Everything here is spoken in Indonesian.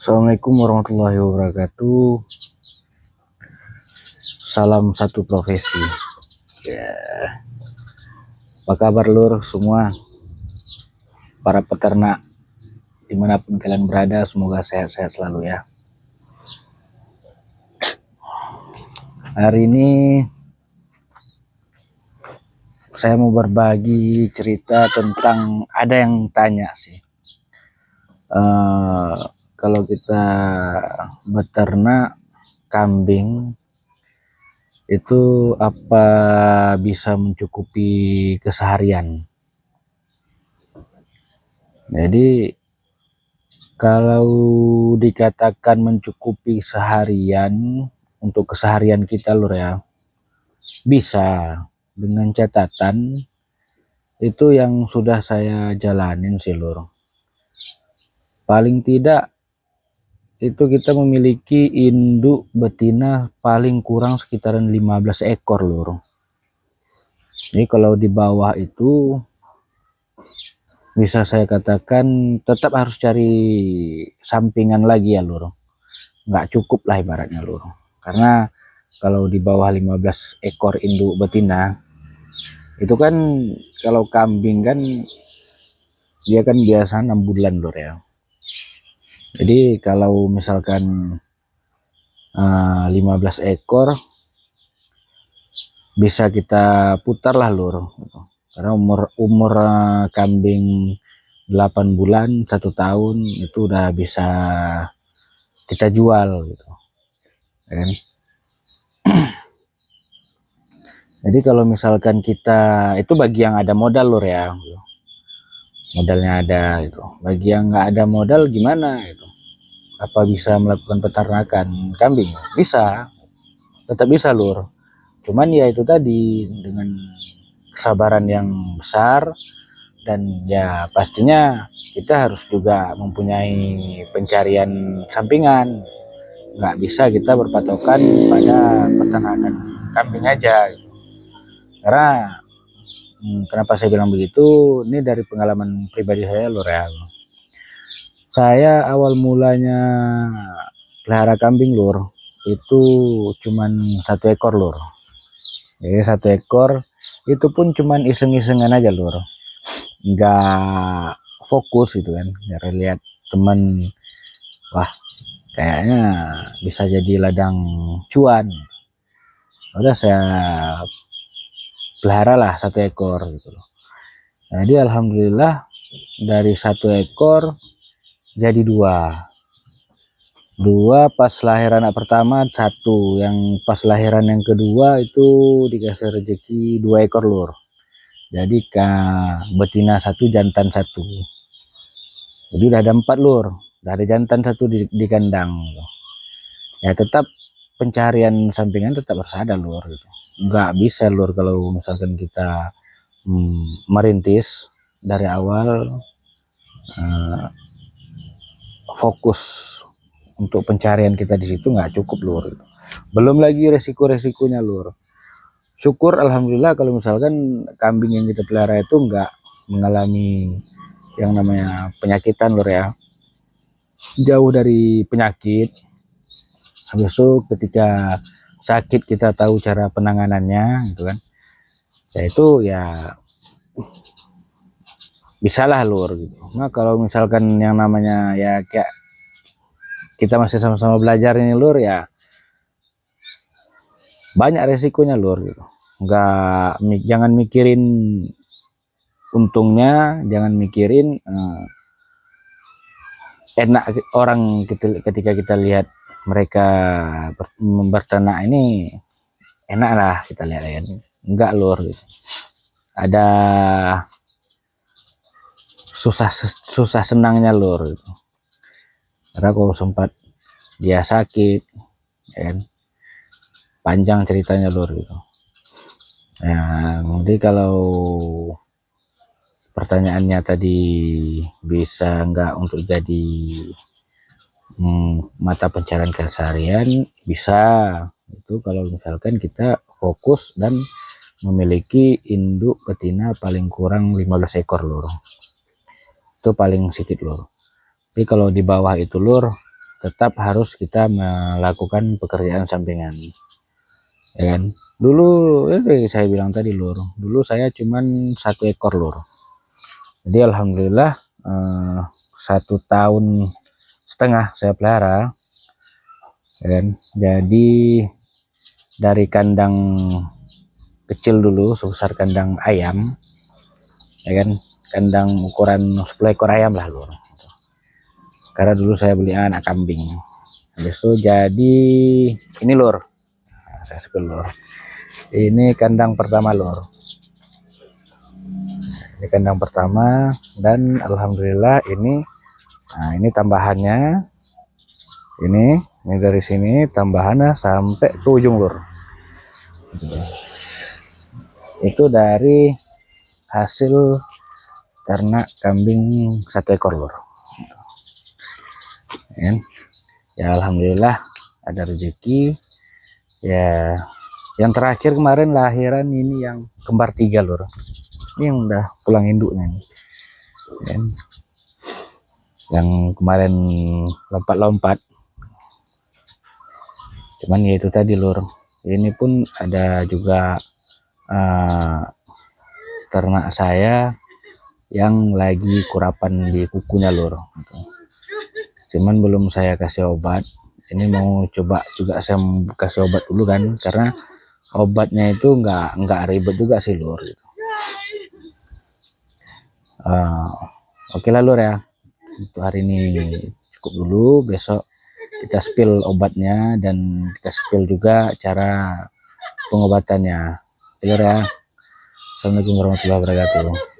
Assalamualaikum warahmatullahi wabarakatuh. Salam satu profesi. Ya. Apa kabar lur semua? Para peternak dimanapun kalian berada, semoga sehat-sehat selalu ya. Hari ini saya mau berbagi cerita tentang, ada yang tanya sih, kalau kita beternak kambing itu apa bisa mencukupi keseharian. Jadi kalau dikatakan mencukupi seharian untuk keseharian kita lur ya, bisa, dengan catatan itu yang sudah saya jalanin sih lur. Paling tidak itu kita memiliki induk betina paling kurang sekitaran 15 ekor lur. Jadi kalau di bawah itu bisa saya katakan tetap harus cari sampingan lagi ya lur. Nggak cukup lah ibaratnya lur. Karena kalau di bawah 15 ekor induk betina itu kan, kalau kambing kan dia kan biasa 6 bulan lur ya. Jadi kalau misalkan 15 ekor bisa kita putar lah lur, karena umur kambing 8 bulan 1 tahun itu udah bisa kita jual gitu kan. Jadi kalau misalkan kita itu bagi yang ada modal lur ya, modalnya ada gitu. Bagi yang nggak ada modal gimana gitu, apa bisa melakukan peternakan kambing? Bisa, tetap bisa lur, cuman ya itu tadi dengan kesabaran yang besar, dan ya pastinya kita harus juga mempunyai pencarian sampingan. Nggak bisa kita berpatokan pada peternakan kambing aja gitu. Karena kenapa saya bilang begitu, ini dari pengalaman pribadi saya lur ya. Saya awal mulanya pelihara kambing lur itu cuman 1 ekor lur. Jadi 1 ekor itu pun cuman iseng-isengan aja lur, nggak fokus gitu kan. Dari lihat temen, wah kayaknya bisa jadi ladang cuan, udah saya pelihara lah 1 ekor gitu loh. Jadi alhamdulillah dari 1 ekor jadi 2 pas lahiran anak pertama 1, yang pas lahiran yang kedua itu dikasih rezeki 2 ekor lur. Jadi betina 1 jantan 1, jadi udah ada 4 lur, udah ada jantan 1 di kandang gitu. Ya tetap pencarian sampingan tetap harus ada lur gitu. Nggak bisa lur kalau misalkan kita merintis dari awal fokus untuk pencarian kita di situ nggak cukup lur gitu. Belum lagi resiko-resikonya lur. Syukur alhamdulillah kalau misalkan kambing yang kita pelihara itu nggak mengalami yang namanya penyakitan lur ya, jauh dari penyakit. Habis itu ketika sakit kita tahu cara penanganannya gitu kan, ya itu ya bisalah lur gitu. Nah kalau misalkan yang namanya ya kayak kita masih sama-sama belajar ini lur ya, banyak resikonya lur gitu. Jangan mikirin untungnya, jangan mikirin enak orang ketika kita lihat mereka berternak ini enak lah kita lihat ya. Enggak lur gitu. Ada susah senangnya lur gitu. Karena kalau sempat dia sakit ya kan, panjang ceritanya lur gitu. Nah, jadi kalau pertanyaannya tadi bisa enggak untuk jadi mata pencarian keseharian, bisa. Itu kalau misalkan kita fokus dan memiliki induk betina paling kurang 15 ekor lur. Itu paling sedikit lur. Tapi kalau di bawah itu lur, tetap harus kita melakukan pekerjaan sampingan, ya kan. Dulu saya bilang tadi lur, dulu saya cuman 1 ekor lur. Jadi alhamdulillah 1 tahun setengah saya pelihara, ya kan. Jadi dari kandang kecil dulu sebesar kandang ayam, ya kan, kandang ukuran 10 ekor ayam lah lur, karena dulu saya beli anak kambing. Habis itu jadi ini lur, nah, saya sebut lur, ini kandang pertama lur, ini kandang pertama. Dan alhamdulillah ini, nah ini tambahannya, ini dari sini tambahannya sampai ke ujung lur. Itu dari hasil ternak kambing 1 ekor lur, ya alhamdulillah ada rezeki ya. Yang terakhir kemarin lahiran ini yang kembar 3 lur, ini yang udah pulang induknya nih, ya. Yang kemarin lompat-lompat, cuman ya itu tadi lur, ini pun ada juga ternak saya yang lagi kurapan di kukunya lur, cuman belum saya kasih obat. Ini mau coba juga saya kasih obat dulu kan, karena obatnya itu nggak ribet juga sih lur, gitu. Oke lah lur ya, untuk hari ini cukup dulu. Besok kita spill obatnya dan kita spill juga cara pengobatannya lur ya. Assalamualaikum warahmatullahi wabarakatuh.